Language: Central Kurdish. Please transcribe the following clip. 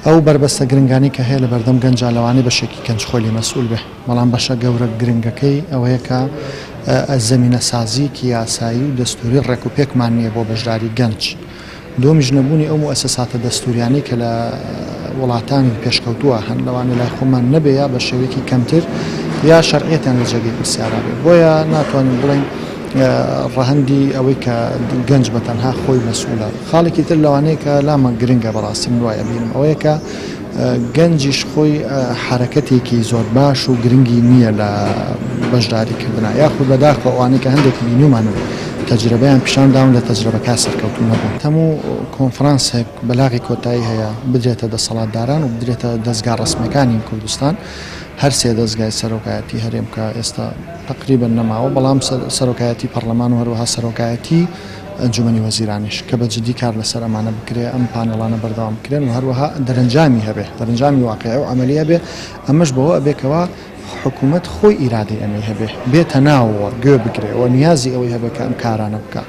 ئەو بربەستە گرنگانی کە هەیە لە بەردەم گەنجە لەوانەیە بەشێکی گەنجخۆلی مەسئول بێ، بەڵام بەشە گەورە گرنگەکەی ئەوەیە کە زەمینە سازیکی یاسایی و دەستوری ڕێکوپێکمان نییە بۆ بەشداری گەنج. دومیش نەبوونی ئەو مؤسساتە دەستوریانەی کە لە وڵاتانی پێشکەوتووە هەن لەوانەیە لای خۆمان نەبێ یا بە شێوەیەکی کەمتر یا شەرعیەتیان لە جێگەی پرسیارا بێ، بۆیە ناتوانین بڵێن ڕەهەندی ئەوەی کە گەنج بەتەنها خۆی مەسئولە. خاڵێکی تر لەوانەیە کە لامە گرنگە بەڕاستی من وایە بینم ئەوەیە کە گەنجیش خۆی حرەکەتێکی زۆر باش و گرنگی نییە لە بەشداریکردنا، یاخود بەداخەوە ئەوانەی کە هەندێک بینیومان تەجربەیان پیشانداون لە تەجربەکە سەرکەوتوو نەبوون. هەموو کۆنفرانسێک بەلاغی کۆتایی هەیە بدرێتە دەسەڵاتداران و بدرێتە دەستگا ڕسمیەکانی کوردستان، هەر سێ دەستگای سەرۆکایەتی هەرێم کە ئێستا تقریبا نەماوە، بەڵام سەرۆکایەتی پەرلەمان و هەروەها سەرۆکایەتی ئەنجومەنی وەزیرانیش کە بەجددی کار لەسەر ئەمانە بکرێ، ئەم پانێڵانە بەردەوام بکرێن و هەروەها دەرەنجامی هەبێ، دەرەنجامی واقعی و عەمەلی هەبێ. ئەمەش بەوە ئەبێکەوە حکوومەت خۆی ئیرادەی ئەمەی هەبێ، بێتە ناوەوە گوێ بگرێ و نیازی ئەوەی هەبێ کە ئەم کارانە بکات.